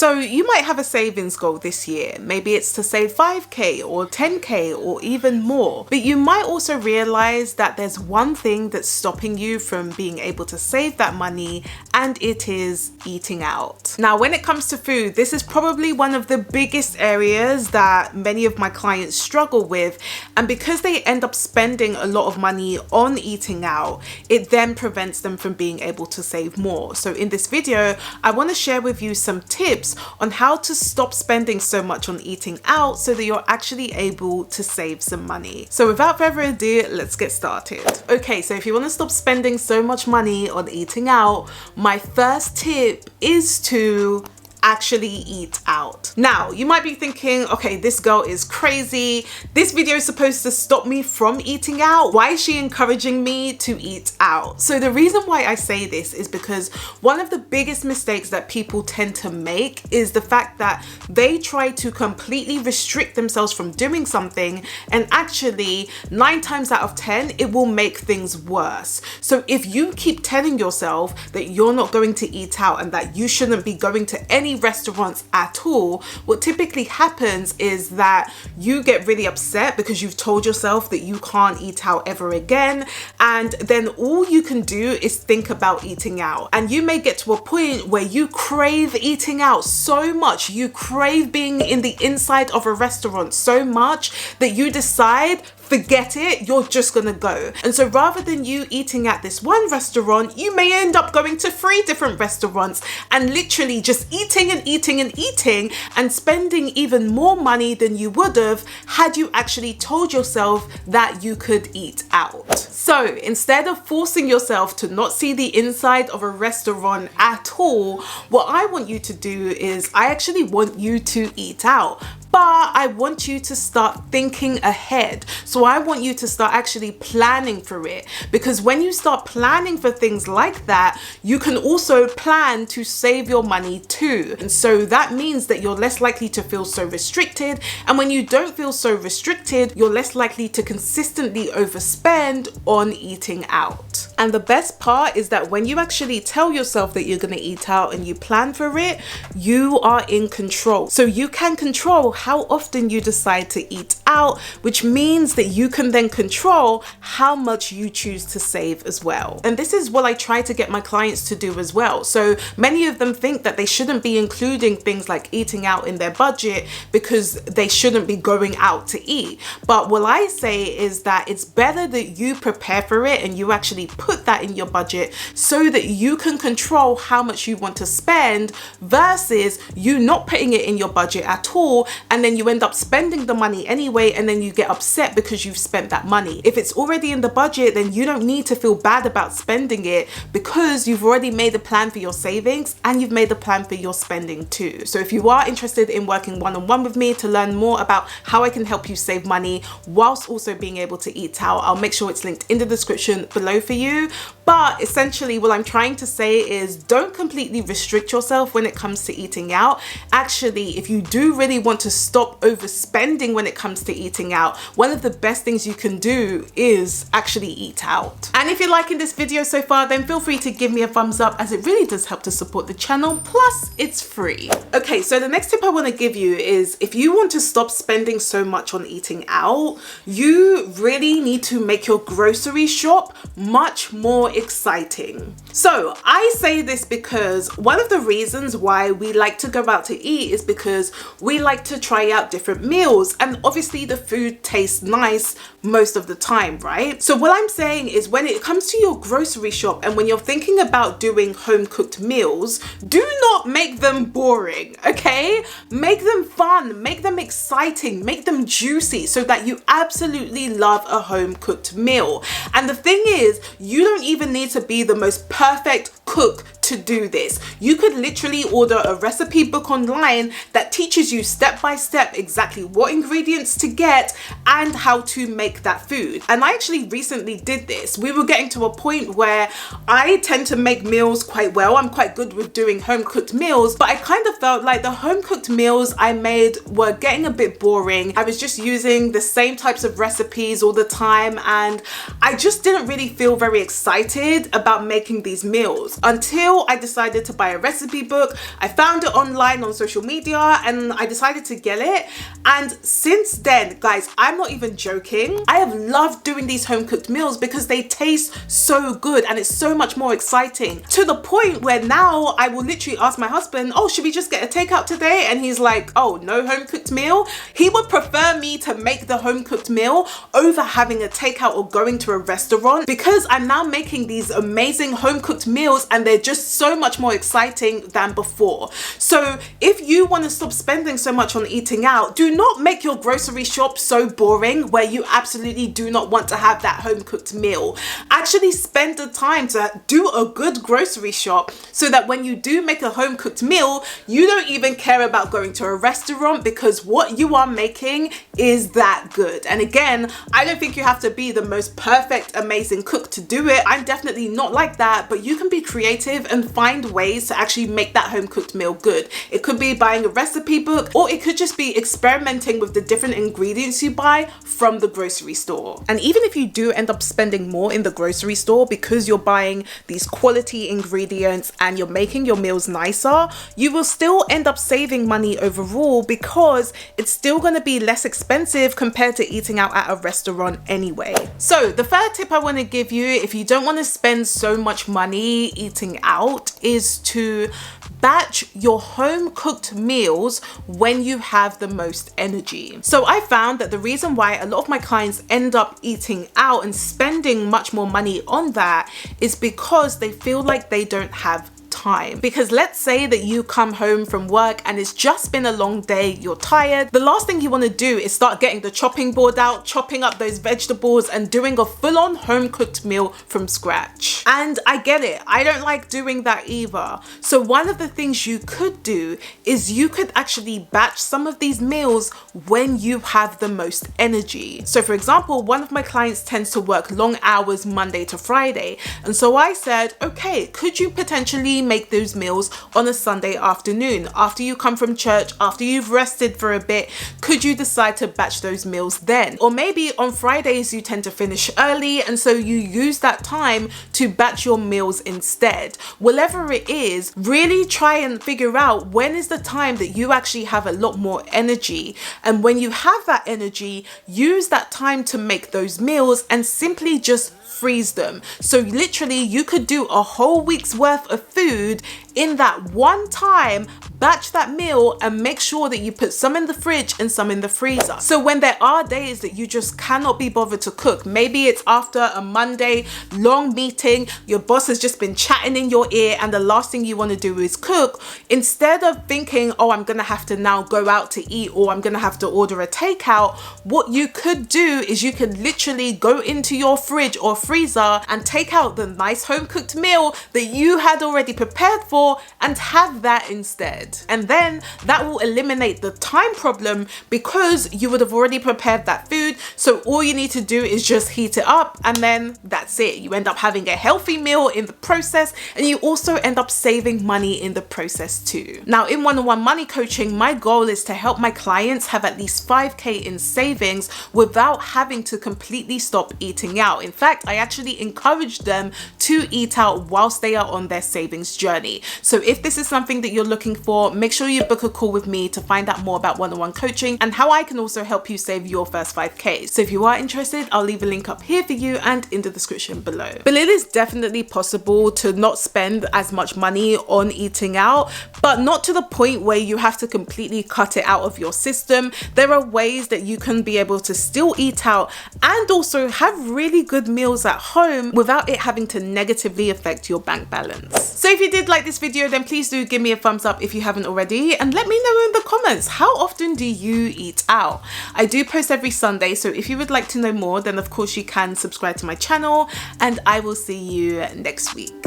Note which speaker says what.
Speaker 1: So you might have a savings goal this year. Maybe it's to save 5k or 10k or even more. But you might also realize that there's one thing that's stopping you from being able to save that money, and it is eating out. Now, when it comes to food, this is probably one of the biggest areas that many of my clients struggle with. And because they end up spending a lot of money on eating out, it then prevents them from being able to save more. So in this video, I want to share with you some tips on how to stop spending so much on eating out so that you're actually able to save some money. So without further ado, let's get started. Okay, so if you want to stop spending so much money on eating out, my first tip is to actually eat out. Now, you might be thinking, okay, this girl is crazy. This video is supposed to stop me from eating out. Why is she encouraging me to eat out? So the reason why I say this is because one of the biggest mistakes that people tend to make is the fact that they try to completely restrict themselves from doing something, and actually 9 times out of 10, it will make things worse. So if you keep telling yourself that you're not going to eat out and that you shouldn't be going to any restaurants at all, what typically happens is that you get really upset because you've told yourself that you can't eat out ever again, and then all you can do is think about eating out. And you may get to a point where you crave eating out so much, you crave being in the inside of a restaurant so much that you decide, forget it, you're just gonna go. And so rather than you eating at this one restaurant, you may end up going to 3 different restaurants and literally just eating and eating and eating and spending even more money than you would have had you actually told yourself that you could eat out. So instead of forcing yourself to not see the inside of a restaurant at all, what I want you to do is I actually want you to eat out. But I want you to start thinking ahead. So I want you to start actually planning for it, because when you start planning for things like that, you can also plan to save your money too. And so that means that you're less likely to feel so restricted. And when you don't feel so restricted, you're less likely to consistently overspend on eating out. And the best part is that when you actually tell yourself that you're going to eat out and you plan for it, you are in control. So you can control how often you decide to eat out, which means that you can then control how much you choose to save as well. And this is what I try to get my clients to do as well. So many of them think that they shouldn't be including things like eating out in their budget because they shouldn't be going out to eat. But what I say is that it's better that you prepare for it and you actually put that in your budget so that you can control how much you want to spend, versus you not putting it in your budget at all, and then you end up spending the money anyway, and then you get upset because you've spent that money. If it's already in the budget, then you don't need to feel bad about spending it, because you've already made a plan for your savings and you've made a plan for your spending too. So if you are interested in working one-on-one with me to learn more about how I can help you save money whilst also being able to eat out, I'll make sure it's linked in the description below for you. But essentially what I'm trying to say is don't completely restrict yourself when it comes to eating out. Actually, if you do really want to stop overspending when it comes to eating out, one of the best things you can do is actually eat out. And if you're liking this video so far, then feel free to give me a thumbs up, as it really does help to support the channel, plus it's free. Okay, so the next tip I want to give you is if you want to stop spending so much on eating out, you really need to make your grocery shop much more exciting. So I say this because one of the reasons why we like to go out to eat is because we like to try out different meals, and obviously the food tastes nice most of the time, right? So what I'm saying is when it comes to your grocery shop and when you're thinking about doing home cooked meals, do not make them boring, okay? Make them fun, make them exciting, make them juicy so that you absolutely love a home cooked meal. And the thing is, you don't even need to be the most perfect cook to do this. You could literally order a recipe book online that teaches you step by step exactly what ingredients to get and how to make that food. And I actually recently did this. We were getting to a point where I tend to make meals quite well. I'm quite good with doing home cooked meals, but I kind of felt like the home cooked meals I made were getting a bit boring. I was just using the same types of recipes all the time, and I just didn't really feel very excited about making these meals until meal, I decided to buy a recipe book. I found it online on social media and I decided to get it. And since then, guys, I'm not even joking, I have loved doing these home cooked meals because they taste so good and it's so much more exciting, to the point where now I will literally ask my husband, oh, should we just get a takeout today? And he's like, oh, no home cooked meal. He would prefer me to make the home cooked meal over having a takeout or going to a restaurant, because I'm now making these amazing home cooked meals and they're just so much more exciting than before. So if you want to stop spending so much on eating out, do not make your grocery shop so boring where you absolutely do not want to have that home cooked meal. Actually spend the time to do a good grocery shop so that when you do make a home cooked meal, you don't even care about going to a restaurant, because what you are making is that good. And again, I don't think you have to be the most perfect, amazing cook to do it. I'm definitely not like that, but you can be creative and find ways to actually make that home cooked meal good. It could be buying a recipe book, or it could just be experimenting with the different ingredients you buy from the grocery store. And even if you do end up spending more in the grocery store because you're buying these quality ingredients and you're making your meals nicer, you will still end up saving money overall, because it's still going to be less expensive compared to eating out at a restaurant anyway. So the third tip I want to give you, if you don't want to spend so much money eating out, is to batch your home cooked meals when you have the most energy. So I found that the reason why a lot of my clients end up eating out and spending much more money on that is because they feel like they don't have time. Because let's say that you come home from work and it's just been a long day, you're tired. The last thing you want to do is start getting the chopping board out, chopping up those vegetables and doing a full-on home cooked meal from scratch. And I get it, I don't like doing that either. So one of the things you could do is you could actually batch some of these meals when you have the most energy. So for example, one of my clients tends to work long hours Monday to Friday, and so I said, okay, could you potentially make those meals on a Sunday afternoon after you come from church, after you've rested for a bit? Could you decide to batch those meals then? Or maybe on Fridays you tend to finish early, and so you use that time to batch your meals instead. Whatever it is, really try and figure out when is the time that you actually have a lot more energy, and when you have that energy, use that time to make those meals and simply just freeze them. So literally you could do a whole week's worth of food in that one time, batch that meal and make sure that you put some in the fridge and some in the freezer. So when there are days that you just cannot be bothered to cook, maybe it's after a Monday long meeting, your boss has just been chatting in your ear and the last thing you want to do is cook, instead of thinking, oh, I'm gonna have to now go out to eat or I'm gonna have to order a takeout, what you could do is you could literally go into your fridge or freezer and take out the nice home cooked meal that you had already prepared for and have that instead. And then that will eliminate the time problem because you would have already prepared that food. So all you need to do is just heat it up and then that's it. You end up having a healthy meal in the process, and you also end up saving money in the process too. Now in one-on-one money coaching, my goal is to help my clients have at least 5K in savings without having to completely stop eating out. In fact, I actually encourage them to eat out whilst they are on their savings journey. So if this is something that you're looking for, make sure you book a call with me to find out more about one-on-one coaching and how I can also help you save your first 5K. So if you are interested, I'll leave a link up here for you and in the description below. But it is definitely possible to not spend as much money on eating out, but not to the point where you have to completely cut it out of your system. There are ways that you can be able to still eat out and also have really good meals at home without it having to negatively affect your bank balance. So if you did like this video, then please do give me a thumbs up if you haven't already, and let me know in the comments, how often do you eat out? I do post every Sunday, so if you would like to know more, then of course you can subscribe to my channel, and I will see you next week.